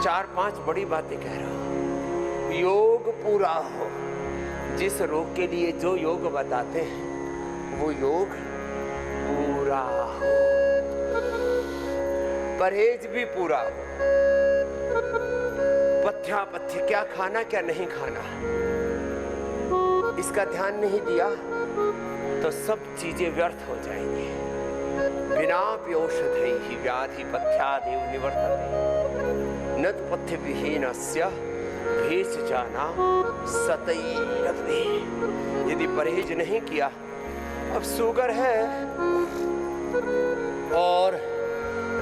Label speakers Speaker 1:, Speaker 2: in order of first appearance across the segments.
Speaker 1: 4-5 बड़ी बातें कह रहा हूं। योग पूरा हो, जिस रोग के लिए जो योग बताते हैं वो योग पूरा हो। परहेज भी पूरा हो, पथ्यापथ्य क्या खाना क्या नहीं खाना, इसका ध्यान नहीं दिया तो सब चीजें व्यर्थ हो जाएंगी। विनापि औषधैः व्याधि पथ्यादेव निवर्तते, न तु पथ्य विहीनस्य भेषजाना सतैरपि। यदि परहेज नहीं किया, अब शुगर है और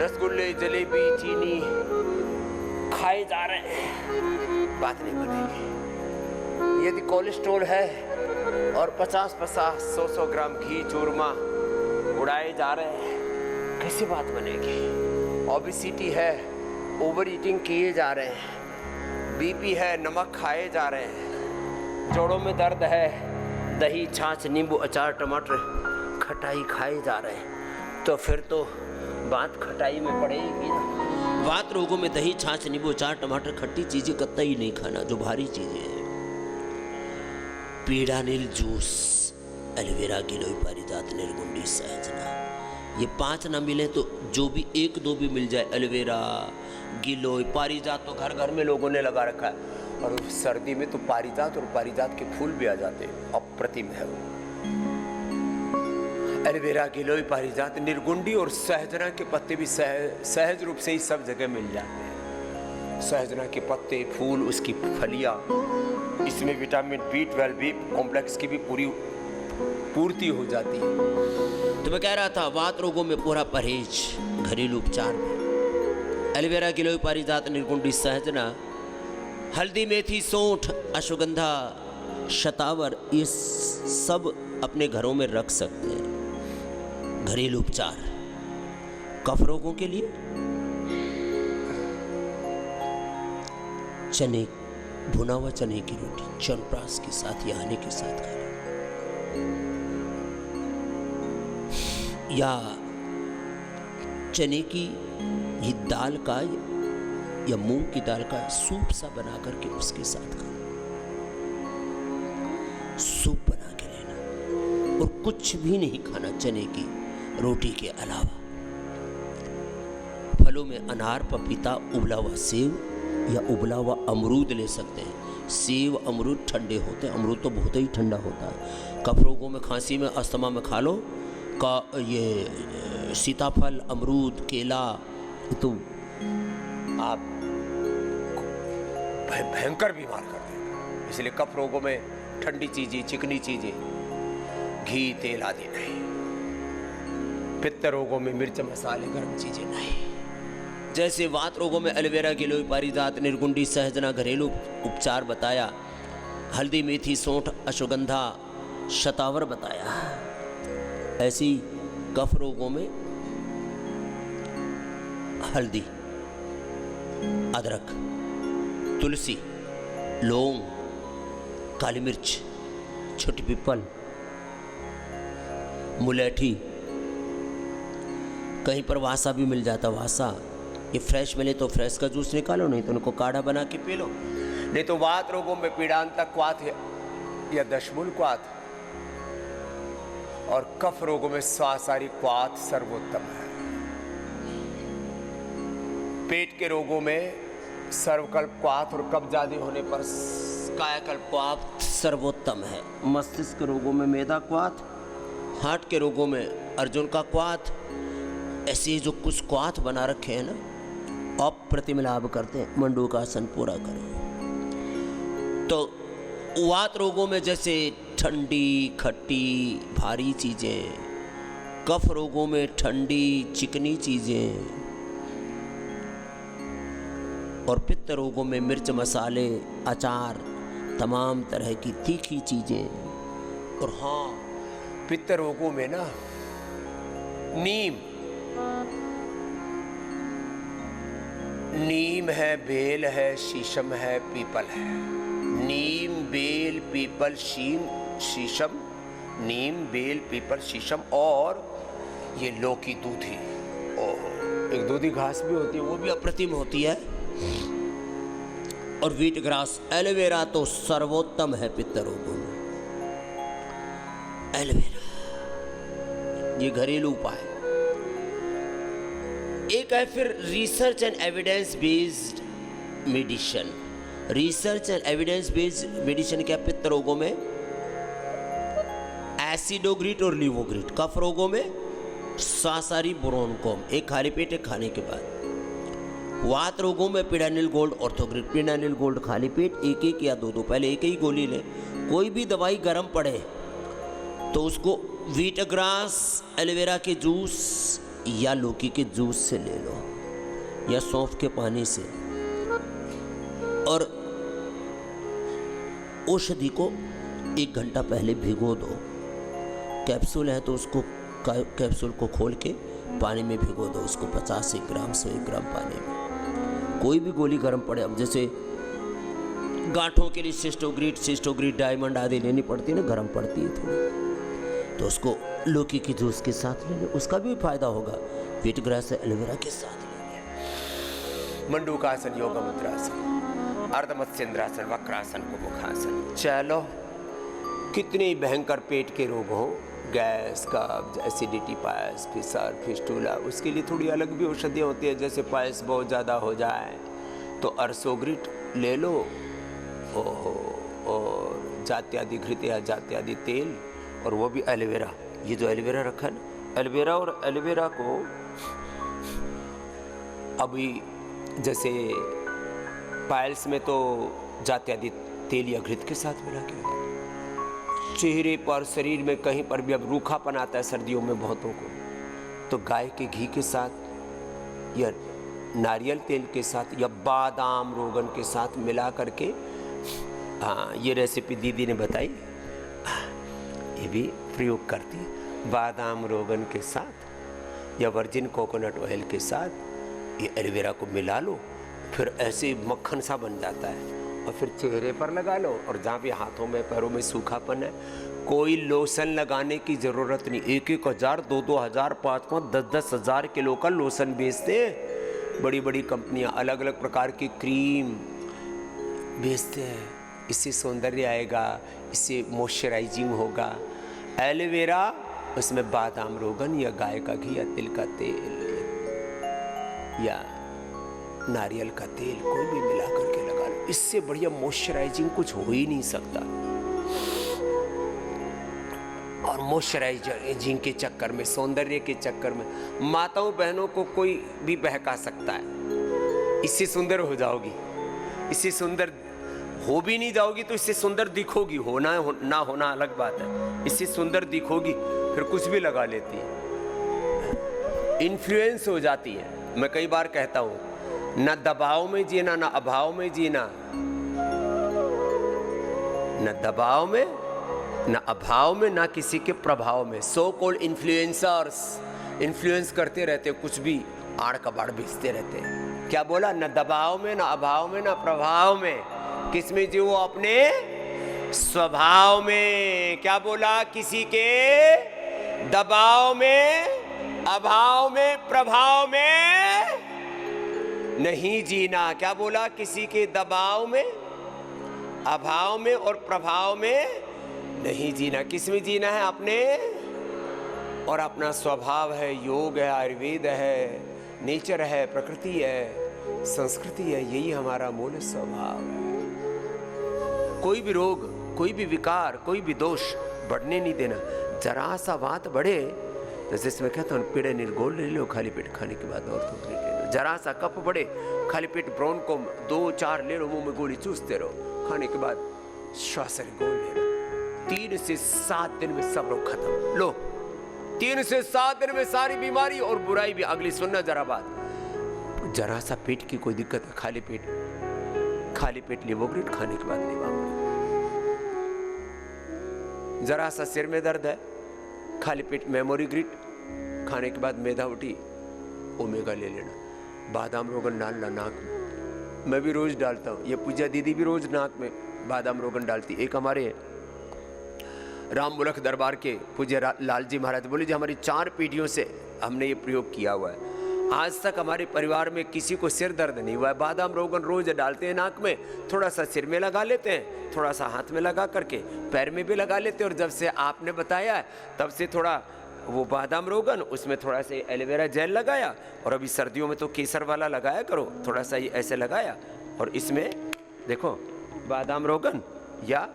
Speaker 1: रसगुल्ले जलेबी चीनी खाए जा रहे हैं, बात नहीं बनेगी। यदि कोलेस्ट्रॉल है और 50-50, 100-100 ग्राम घी चूरमा उड़ाए जा रहे हैं, कैसी बात बनेगी। ओबेसिटी है, ओवर ईटिंग किए जा रहे हैं, बीपी है, नमक खाए जा रहे हैं, जोड़ों में दर्द है, दही छाछ नींबू अचार टमाटर खटाई खाए जा रहे हैं, तो फिर तो बात खटाई में पड़ेगी ना। वात रोगों में दही छाछ नींबू अचार टमाटर खट्टी चीजें कतई नहीं खाना, जो भारी चीजें हैं। पीड़ा नील जूस, एलोवेरा गिलोय पारिजात निर्गुंडी सहजना, ये 5 ना मिले तो जो भी 1-2 भी मिल जाए। एलोवेरा गिलोय पारिजात तो घर घर में लोगों ने लगा रखा है, और सर्दी में तो पारिजात और पारिजात के फूल भी आ जाते हैं, अप्रतिम है वो। एलोवेरा गिलोय पारिजात निर्गुंडी और सहजना के पत्ते भी सहज रूप से ही सब जगह मिल जाते हैं। सहजना के पत्ते फूल उसकी फलियां, इसमें विटामिन B12 बी कॉम्प्लेक्स की भी पूर्ति हो जाती है। तो मैं कह रहा था वात रोगों में पूरा परहेज, घरेलू उपचार में एलोवेरा गिलोय पारिजात निर्गुंडी सहजना, हल्दी मेथी सौंठ अश्वगंधा शतावर, ये सब अपने घरों में रख सकते हैं। घरेलू उपचार कफ रोगों के लिए चने, भुना हुआ चने की रोटी च्यवनप्राश के साथ या हनी के साथ खाना, या चने की ये दाल का या मूंग की दाल का सूप सा बना करके उसके साथ खाना, सूप बना के लेना, और कुछ भी नहीं खाना चने की रोटी के अलावा। फलों में अनार पपीता उबला हुआ सेव या उबला हुआ अमरूद ले सकते हैं। सेव अमरूद ठंडे होते हैं, अमरूद तो बहुत ही ठंडा होता है। कफ रोगों में खांसी में अस्थमा में खा लो का ये सीताफल अमरूद केला, तो आप भयंकर बीमार कर देगा। इसलिए कफ रोगों में ठंडी चीजें चिकनी चीजें घी तेल आदि नहीं। पित्त रोगों में मिर्च मसाले गर्म चीजें नहीं। जैसे वात रोगों में एलोवेरा गिलोय पारिजात निर्गुंडी सहजना घरेलू उपचार बताया, हल्दी मेथी सौंठ अश्वगंधा शतावर बताया, ऐसी कफ रोगों में हल्दी अदरक तुलसी लौंग काली मिर्च छोटी पीपल मुलेठी, कहीं पर वासा भी मिल जाता, वासा ये फ्रेश मिले तो फ्रेश का जूस निकालो, नहीं तो उनको काढ़ा बना के पी लो। नहीं तो वात रोगों में पीड़ांतक क्वाथ या दशमूल क्वाथ, और कफ रोगों में स्वासारी क्वाथ सर्वोत्तम है। पेट के रोगों में सर्वकल्प क्वाथ और कब्ज आदि होने पर कायाकल्प क्वाथ सर्वोत्तम है। मस्तिष्क रोगों में मेधा क्वाथ, हार्ट के रोगों में अर्जुन का क्वाथ, ऐसे जो कुछ क्वाथ बना रखे हैं ना, अप्रतिम लाभ करते हैं। मंडूकासन पूरा करो। तो वात रोगों में जैसे ठंडी खट्टी भारी चीजें, कफ रोगों में ठंडी चिकनी चीजें, और पित्त रोगों में मिर्च मसाले अचार तमाम तरह की तीखी चीजें। और हाँ, पित्त रोगों में ना नीम है, बेल है, शीशम है, पीपल है। नीम बेल पीपल शीशम, नीम बेल पीपल शीशम, और ये लौकी दूधी। ओहो, एक दूधी घास भी होती है, वो भी अप्रतिम होती है। और व्हीट ग्रास। एलोवेरा तो सर्वोत्तम है पित्त रोगों में। एलोवेरा ये घरेलू उपाय। एक है फिर research and evidence based medicine. Research and evidence based medicine क्या? पित्त रोगों में एसिडोग्रिट और लिवोग्रिट। कफ रोगों में सासारी ब्रोनकोम, एक खाली पेट एक खाने के बाद। वात रोगों में पिडानिल गोल्ड ऑर्थोग्रिट। पिडानिल गोल्ड खाली पेट एक एक या दो दो, पहले एक ही गोली लें। कोई भी दवाई गर्म पड़े तो उसको व्हीट ग्रास, एलोवेरा के जूस या लौकी के जूस से ले लो या सौंफ के पानी से। और औषधि को 1 घंटा पहले भिगो दो। कैप्सूल है तो उसको कैप्सूल को खोल के पानी में भिगो दो उसको 50 ग्राम 100 ग्राम पानी में। कोई भी गोली गर्म पड़े, अब जैसे गांठों के लिए सिस्टोग्रिट डायमंड आदि लेनी पड़ती है ना, गर्म पड़ती है थोड़ी, तो उसको लौकी के जूस के साथ ले लो, उसका भी फायदा होगा। व्हीट ग्रास एलोवेरा के साथ ले। मंडूकासन, योग मुद्रासन, अर्धमत्स्येंद्रासन, वक्रासन, कुमुखासन। चलो, कितने भयंकर पेट के रोग हो, गैस, कब्ज, एसिडिटी, पायस, फिसर, फिस्टूला, उसके लिए थोड़ी अलग भी औषधियाँ होती है। जैसे पायस बहुत ज़्यादा हो जाए तो अर्सोग्रिट ले लो, ओहो, और जात्यादि घृत या जात्यादि तेल, और वो भी एलोवेरा। ये जो एलोवेरा रखा है ना, एलोवेरा और एलोवेरा को अभी जैसे पायल्स में तो जात्यादि तेल या घृत के साथ मिला के लगा। चेहरे पर, शरीर में कहीं पर भी अब रूखापन आता है सर्दियों में बहुतों को, तो गाय के घी के साथ या नारियल तेल के साथ या बादाम रोगन के साथ मिला करके, हाँ ये रेसिपी दीदी ने बताई, ये भी प्रयोग करती है। बादाम रोगन के साथ या वर्जिन कोकोनट ऑयल के साथ ये एलोवेरा को मिला लो, फिर ऐसे मक्खन सा बन जाता है, और फिर चेहरे पर लगा लो। और जहाँ भी हाथों में पैरों में सूखापन है, कोई लोशन लगाने की ज़रूरत नहीं। 1-1 हज़ार, 2-2 हज़ार, 5-5, 10-10 हज़ार किलो का लोशन बेचते हैं बड़ी बड़ी कंपनियाँ। अलग अलग प्रकार की क्रीम बेचते हैं। इससे सौंदर्य आएगा, इससे मॉइस्चराइजिंग होगा। एलोवेरा, उसमें बादाम रोगन या गाय का घी या तिल का तेल या नारियल का तेल कोई भी मिला करके लगा लो। इससे बढ़िया मॉइस्चराइजिंग कुछ हो ही नहीं सकता। और मॉइस्चराइजिंग के चक्कर में, सौंदर्य के चक्कर में माताओं बहनों को कोई भी बहका सकता है। इससे सुंदर हो जाओगी, इससे सुंदर हो भी नहीं जाओगी तो इससे सुंदर दिखोगी। होना ना होना अलग बात है, इससे सुंदर दिखोगी, फिर कुछ भी लगा लेती है, इन्फ्लुएंस हो जाती है। मैं कई बार कहता हूँ, न दबाव में जीना, न अभाव में जीना। न दबाव में, न अभाव में, न किसी के प्रभाव में। सो कॉल्ड इन्फ्लुएंसर्स इन्फ्लुएंस करते रहते, कुछ भी आड़ कबाड़ बेचते रहते हैं। क्या बोला? न दबाव में, न अभाव में, न प्रभाव में। किसमें जी? वो अपने स्वभाव में। क्या बोला? किसी के दबाव में, अभाव में, प्रभाव में नहीं जीना। क्या बोला? किसी के दबाव में, अभाव में और प्रभाव में नहीं जीना। किस में जीना है? अपने। और अपना स्वभाव है, योग है, आयुर्वेद है, नेचर है, प्रकृति है, संस्कृति है। यही हमारा मूल स्वभाव है। कोई भी रोग, कोई भी विकार, कोई भी दोष बढ़ने नहीं देना। जरा सा बात बढ़े, जैसे इसमें कहता हूँ, पिडानिल गोल्ड ले लो खाली पेट खाने के बाद, ऑर्थोग्रिट ले लो। जरा सा कफ बढ़े, खाली पेट ब्रोनकोम 2-4 ले लो, मुंह में गोली चूसते रहो, खाने के बाद श्वासन गोल्ड ले लो। 3 से 7 दिन में सब रोग खत्म। लो, 3 से 7 दिन में सारी बीमारी और बुराई भी। अगली सुनना जरा बात, जरा सा पेट की कोई दिक्कत है, खाली पेट लिवोग्रिट खाने के बाद लिवाग्रिट। जरा सा सिर में दर्द है, खाली पेट मेमोरी ग्रिट खाने के बाद मेधा उठी, ओमेगा ले लेना। बादाम रोगन डालना नाक में, मैं भी रोज डालता हूँ। ये पूजा दीदी भी रोज नाक में बादाम रोगन डालती। एक हमारे राम मुलक दरबार के पूज्य लाल जी महाराज बोले जी, हमारी 4 पीढ़ियों से हमने ये प्रयोग किया हुआ है। आज तक हमारे परिवार में किसी को सिर दर्द नहीं हुआ है। बादाम रोगन रोज डालते हैं नाक में, थोड़ा सा सिर में लगा लेते हैं, थोड़ा सा हाथ में लगा करके पैर में भी लगा लेते हैं। और जब से आपने बताया है तब से थोड़ा वो बादाम रोगन, उसमें थोड़ा सा एलोवेरा जेल लगाया, और अभी सर्दियों में तो केसर वाला लगाया करो, थोड़ा सा ये ऐसे लगाया, और इसमें देखो बादाम रोगन या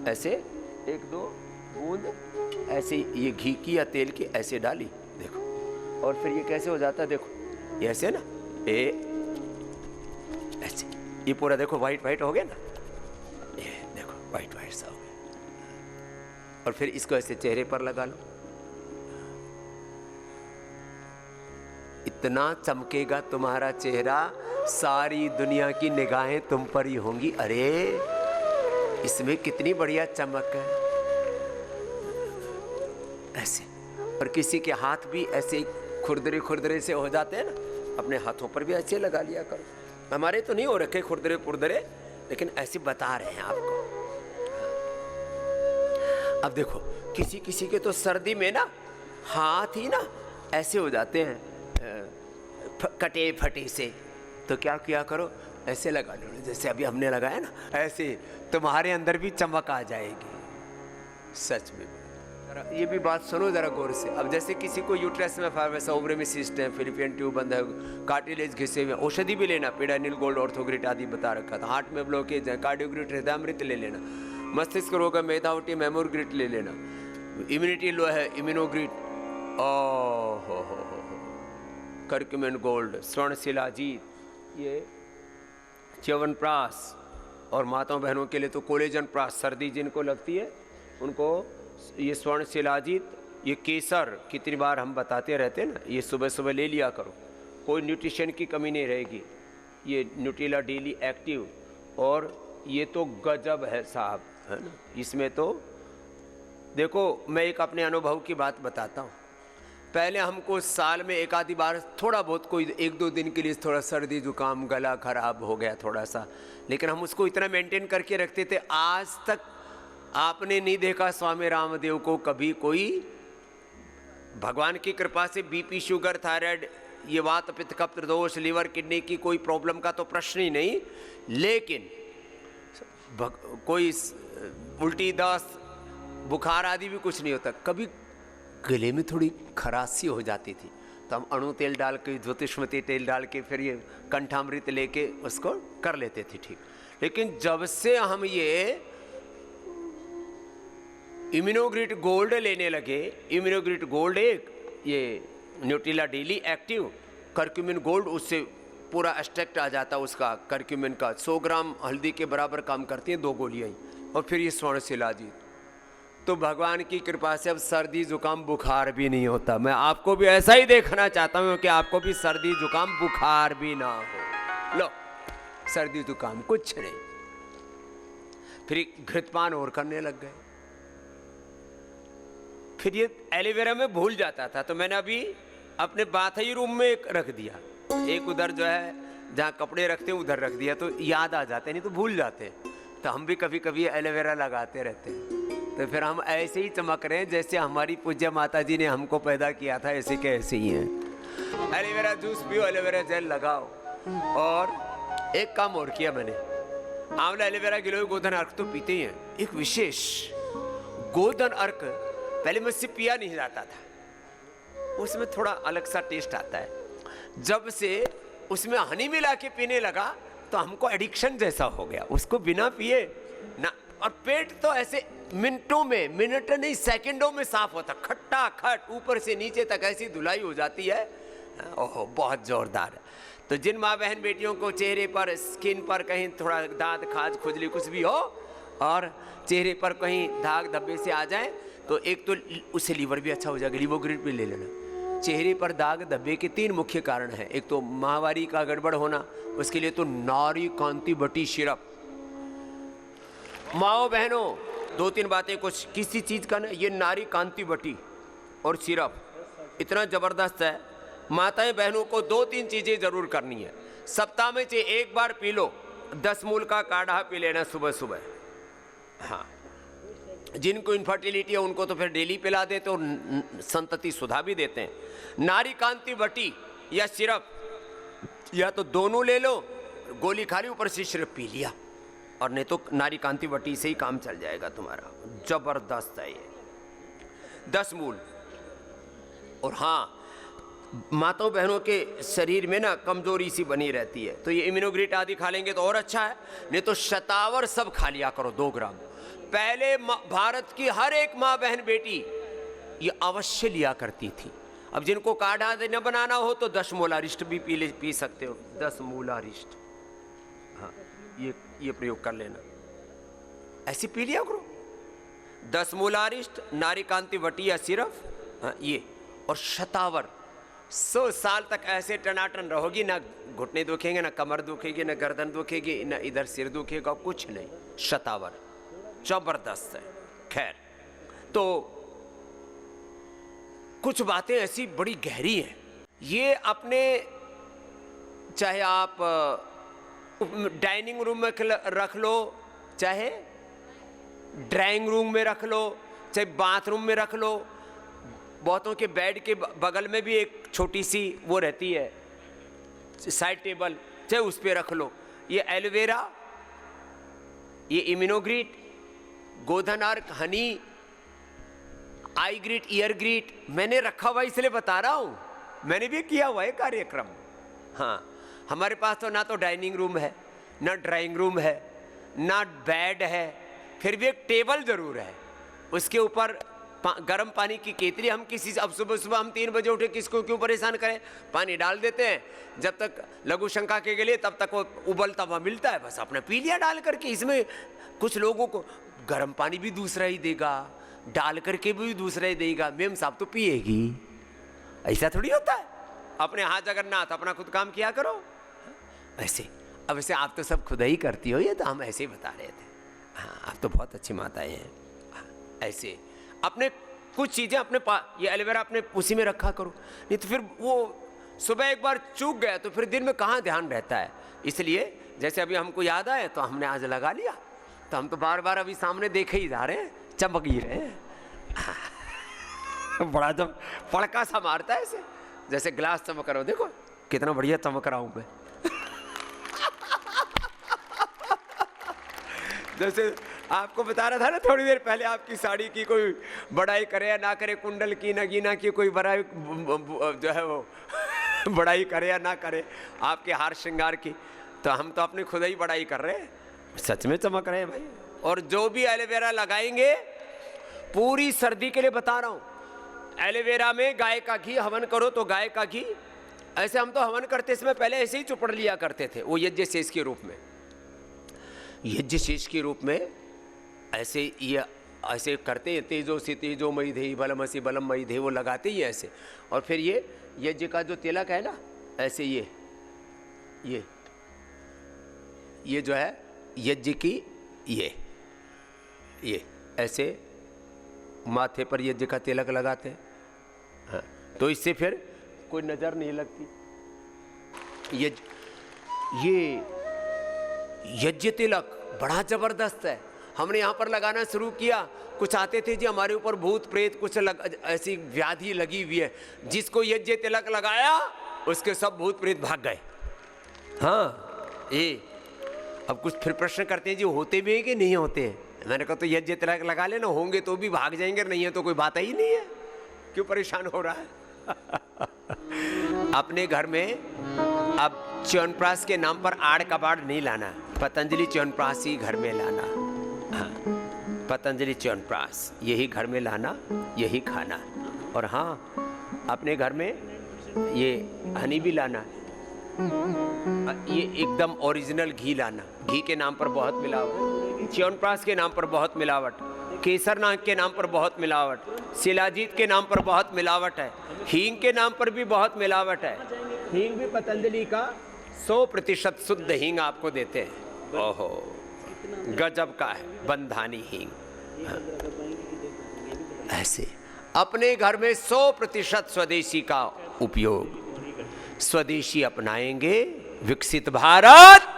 Speaker 1: ऐसे 1-2 बूंद ऐसे ये घी की या तेल की ऐसे डाली, देखो, और फिर ये कैसे हो जाता है, देखो ये ऐसे ना, ऐसे ये पूरा देखो वाइट वाइट हो गया ना, ये देखो वाइट वाइट सा हो गया। और फिर इसको ऐसे चेहरे पर लगा लो, इतना चमकेगा तुम्हारा चेहरा, सारी दुनिया की निगाहें तुम पर ही होंगी। अरे इसमें कितनी बढ़िया चमक है, ऐसे। और किसी के हाथ भी ऐसे खुरदरे खुरदरे से हो जाते हैं ना, अपने हाथों पर भी ऐसे लगा लिया करो। हमारे तो नहीं हो रखे खुरदरे पुरदरे, लेकिन ऐसे बता रहे हैं आपको। अब देखो किसी किसी के तो सर्दी में ना हाथ ही ना ऐसे हो जाते हैं कटे फटे से, तो क्या किया करो, ऐसे लगा लो, जैसे अभी हमने लगाया ना, ऐसे तुम्हारे अंदर भी चमक आ जाएगी। सच में ये भी बात सुनो जरा गौर से। अब जैसे किसी को यूट्रस में फाइब्रोसिस, ओवरी में सिस्ट है, फिलिपियन ट्यूब बंद है, कार्टिलेज घिसे हुए, औषधि भी लेना, पेडानिल गोल्ड ऑर्थोग्रिट आदि बता रखा था। हार्ट में ब्लॉकेज है, कार्डियोग्रिट हृदयामृत ले लेना, मस्तिष्क रोग है, मेधावटी मेमोग्रिट ले लेना, इम्यूनिटी लो है, इम्यूनोग्रिट, हो कर्क्यूमिन गोल्ड, स्वर्ण शिलाजीत, ये च्यवनप्राश, और माताओं बहनों के लिए तो कोलेजन प्राश, सर्दी जिनको लगती है उनको ये स्वर्ण शिलाजीत, ये केसर कितनी बार हम बताते रहते हैं ना, ये सुबह सुबह ले लिया करो, कोई न्यूट्रिशन की कमी नहीं रहेगी। ये न्यूट्रिला डेली एक्टिव, और ये तो गजब है साहब, है ना। इसमें तो देखो मैं एक अपने अनुभव की बात बताता हूँ। पहले हमको साल में एक आधी बार थोड़ा बहुत, कोई 1-2 दिन के लिए थोड़ा सर्दी जुकाम, गला खराब हो गया थोड़ा सा, लेकिन हम उसको इतना मेंटेन करके रखते थे। आज तक आपने नहीं देखा स्वामी रामदेव को कभी कोई, भगवान की कृपा से बीपी, शुगर, थायराइड, ये वात पित्त कफ दोष, लीवर किडनी की कोई प्रॉब्लम का तो प्रश्न ही नहीं, लेकिन कोई उल्टी, दस्त, बुखार आदि भी कुछ नहीं होता। कभी गले में थोड़ी खराशी हो जाती थी तो हम अणु तेल डाल के, ज्योतिष्मती तेल डाल के, फिर ये कंठामृत लेके उसको कर लेते थे ठीक। लेकिन जब से हम ये इम्यूनोग्रिट गोल्ड लेने लगे, इम्यूनोग्रिट गोल्ड एक, ये Nutrela daily active, curcumin gold, उससे पूरा एक्सट्रैक्ट आ जाता उसका, कर्क्यूमिन का 100 ग्राम हल्दी के बराबर काम करती हैं 2 गोलियाँ, और फिर ये स्वर्ण शिलाजीत, तो भगवान की कृपा से अब सर्दी जुकाम बुखार भी नहीं होता। मैं आपको भी ऐसा ही देखना चाहता हूँ कि आपको भी सर्दी जुकाम बुखार भी ना हो। लो सर्दी जुकाम कुछ नहीं, फिर घृतपान और करने लग गए। फिर ये एलोवेरा में भूल जाता था, तो मैंने अभी अपने बाथई रूम में एक रख दिया, एक उधर जो है जहाँ कपड़े रखते हैं उधर रख दिया, तो याद आ जाते, नहीं तो भूल जाते। तो हम भी कभी कभी एलोवेरा लगाते रहते हैं, तो फिर हम ऐसे ही चमक रहे हैं जैसे हमारी पूज्य माता जी ने हमको पैदा किया था, ऐसे के ऐसे ही हैं। एलोवेरा जूस पियो, एलोवेरा जेल लगाओ। और एक काम और किया मैंने, आंवला, एलोवेरा, गिलोय, गोधन अर्क तो पीते ही हैं। एक विशेष गोधन अर्क पहले मुझसे पिया नहीं जाता था, उसमें थोड़ा अलग सा टेस्ट आता है। जब से उसमें हनी मिला के पीने लगा तो हमको एडिक्शन जैसा हो गया, उसको बिना पिए ना, और पेट तो ऐसे मिनटों में, मिनट नहीं सेकंडों में साफ होता, खट्टा खट ऊपर से नीचे तक ऐसी धुलाई हो जाती है, ओहो बहुत जोरदार है। तो जिन माँ बहन बेटियों को चेहरे पर, स्किन पर कहीं थोड़ा दाद, खाज, खुजली कुछ भी हो, और चेहरे पर कहीं दाग धब्बे से आ जाए, तो एक तो उससे लीवर भी अच्छा हो जाएगा, लिवोग्रिट भी ले लेना। चेहरे पर दाग धब्बे के 3 मुख्य कारण हैं। एक तो माहवारी का गड़बड़ होना, उसके लिए तो नारी कांति बटी सिरप। माओ बहनों 2-3 बातें, कुछ किसी चीज़ का ना, ये नारी कांति बटी और सिरप इतना ज़बरदस्त है। माताएं बहनों को 2-3 चीज़ें ज़रूर करनी है। सप्ताह में से एक बार पी लो, 10 मूल का काढ़ा पी लेना सुबह सुबह। हाँ, जिनको इनफर्टिलिटी है उनको तो फिर डेली पिला देते और संतति सुधा भी देते हैं। नारी कांति बटी या सिरप, या तो दोनों ले लो, गोली खा ली, ऊपर से सिरप पी लिया, और नहीं तो नारी कांति वटी से ही काम चल जाएगा तुम्हारा। जबरदस्त है ये 10 मूल। और हाँ, माताओं बहनों के शरीर में ना कमजोरी सी बनी रहती है, तो ये इम्यूनोग्रेट आदि खा लेंगे तो और अच्छा है, नहीं तो शतावर सब खा लिया करो 2 ग्राम। पहले भारत की हर एक माँ बहन बेटी ये अवश्य लिया करती थी। अब जिनको कार्ड आदि न बनाना हो तो 10 मूलारिष्ट भी पी सकते हो। 10 मूलारिष्ट, हाँ, ये प्रयोग कर लेना, ऐसे पी लिया करो। 10 मूलारिष्ट, नारी कांति वटी या सिरप, हाँ, ये और शतावर। 100 साल तक ऐसे टनाटन रहोगी, ना घुटने दुखेंगे, ना कमर दुखेगी, ना गर्दन दुखेगी, ना इधर सिर दुखेगा, कुछ नहीं। शतावर जबरदस्त है। खैर, तो कुछ बातें ऐसी बड़ी गहरी हैं, ये अपने, चाहे आप डाइनिंग रूम में रख लो, चाहे ड्राइंग रूम में रख लो, चाहे बाथरूम में रख लो, बहुतों के बेड के बगल में भी एक छोटी सी वो रहती है साइड टेबल, चाहे उस पर रख लो। ये एलोवेरा, ये इम्यूनोग्रीट, गोधन अर्क, हनी, आई ग्रीट, ईयर ग्रीट, मैंने रखा हुआ इसलिए बता रहा हूँ, मैंने भी किया हुआ है कार्यक्रम। हाँ, हमारे पास तो ना तो डाइनिंग रूम है, ना ड्राइंग रूम है, ना बेड है, फिर भी एक टेबल जरूर है, उसके ऊपर गर्म पानी की केतली। हम किसी से, अब सुबह सुबह हम 3 बजे उठे, किसको क्यों परेशान करें, पानी डाल देते हैं, जब तक लघु शंका के लिए तब तक वो उबलता हुआ मिलता है, बस अपने पी लिया डाल करके। इसमें कुछ लोगों को गर्म पानी भी दूसरा ही देगा, डाल करके भी दूसरा ही देगा, मेम साहब तो पिएगी, ऐसा थोड़ी होता है। अपने हाथ जगन्नाथ, अपना खुद काम किया करो। ऐसे अब वैसे आप तो सब खुद ही करती हो, ये तो हम ऐसे ही बता रहे थे। हाँ, आप तो बहुत अच्छी माताएं हैं। ऐसे अपने कुछ चीज़ें अपने ये एलोवेरा अपने उसी में रखा करो, नहीं तो फिर वो सुबह एक बार चूक गया तो फिर दिन में कहाँ ध्यान रहता है। इसलिए जैसे अभी हमको याद आए तो हमने आज लगा लिया, तो हम तो बार बार अभी सामने देखे ही जा रहे हैं, चमक ही रहे हैं। बड़ा जब पड़का सा मारता है ऐसे, जैसे ग्लास चमक रहा हो, देखो कितना बढ़िया चमक रहा हूँ मैं। जैसे आपको बता रहा था ना थोड़ी देर पहले, आपकी साड़ी की कोई बड़ाई करे या ना करे, कुंडल की नगीना की कोई बड़ाई जो है वो बड़ाई करे या ना करे, आपके हार श्रृंगार की, तो हम तो अपनी खुद ही बड़ाई कर रहे हैं, सच में चमक रहे हैं भाई। और जो भी एलोवेरा लगाएंगे, पूरी सर्दी के लिए बता रहा हूँ, एलोवेरा में गाय का घी हवन करो तो गाय का घी, ऐसे हम तो हवन करते समय पहले ऐसे ही चुपड़ लिया करते थे, वो यज्ञ शेष के रूप में, यज्ञ शेष के रूप में ऐसे ये ऐसे करते हैं, तेजो से तेजो मई धे, बलम से बलम मई धे, वो लगाते ही ऐसे। और फिर ये यज्ञ का जो तिलक है ना, ऐसे ये जो है यज्ञ की, ये ऐसे माथे पर यज्ञ का तिलक लगाते हैं। हाँ, तो इससे फिर कोई नजर नहीं लगती। ये यज्ञ तिलक बड़ा जबरदस्त है, हमने यहाँ पर लगाना शुरू किया। कुछ आते थे जी हमारे ऊपर भूत प्रेत, कुछ ऐसी व्याधि लगी हुई है, जिसको यज्ञ तिलक लगाया उसके सब भूत प्रेत भाग गए। हाँ, ये अब कुछ फिर प्रश्न करते हैं जी होते भी हैं कि नहीं होते हैं। मैंने कहा तो यज्ञ तिलक लगा लेना, होंगे तो भी भाग जाएंगे, नहीं है तो कोई बात ही नहीं है, क्यों परेशान हो रहा है। अपने घर में अब च्यवनप्राश के नाम पर आड़ कबाड़ नहीं लाना, पतंजलि च्यवनप्राश ही घर में लाना। हाँ, पतंजलि च्यवनप्राश यही घर में लाना, यही खाना। और हाँ, अपने घर में ये हनी भी लाना, ये एकदम ओरिजिनल घी लाना। घी के नाम पर बहुत मिलावट, च्यवनप्राश के नाम पर बहुत मिलावट, केसर नाग के नाम पर बहुत मिलावट, शिलाजीत के नाम पर बहुत मिलावट है, हींग के नाम पर भी बहुत मिलावट है। हींग भी पतंजलि का 100% शुद्ध हींग आपको देते हैं। ओहो, गजब का है बंधानी हींग। हाँ। ऐसे अपने घर में 100% स्वदेशी का उपयोग, स्वदेशी अपनाएंगे, विकसित भारत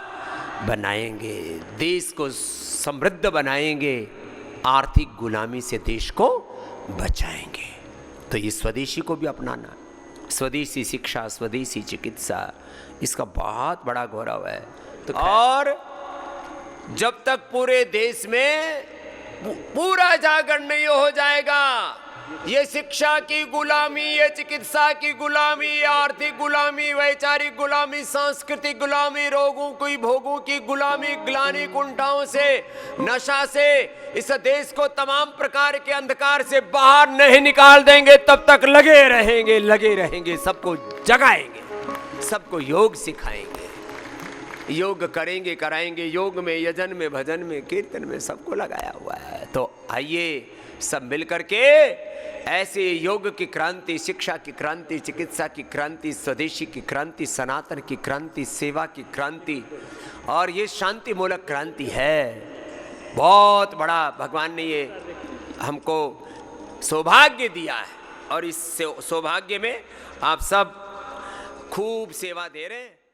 Speaker 1: बनाएंगे, देश को समृद्ध बनाएंगे, आर्थिक गुलामी से देश को बचाएंगे। तो ये स्वदेशी को भी अपनाना। स्वदेशी शिक्षा, स्वदेशी चिकित्सा, इसका बहुत बड़ा गौरव है। तो और जब तक पूरे देश में पूरा जागरण नहीं हो जाएगा, ये शिक्षा की गुलामी, ये चिकित्सा की गुलामी, ये आर्थिक गुलामी, वैचारिक गुलामी, सांस्कृतिक गुलामी, रोगों की भोगों की गुलामी, ग्लानि कुंठाओं से, नशा से इस देश को तमाम प्रकार के अंधकार से बाहर नहीं निकाल देंगे, तब तक लगे रहेंगे, सबको जगाएंगे, सबको योग सिखाएंगे, योग करेंगे, कराएंगे। योग में, यजन में, भजन में, कीर्तन में सबको लगाया हुआ है। तो आइए सब मिलकर के ऐसे योग की क्रांति, शिक्षा की क्रांति, चिकित्सा की क्रांति, स्वदेशी की क्रांति, सनातन की क्रांति, सेवा की क्रांति, और ये शांति मूलक क्रांति है। बहुत बड़ा भगवान ने ये हमको सौभाग्य दिया है, और इस सौभाग्य में आप सब खूब सेवा दे रहे हैं।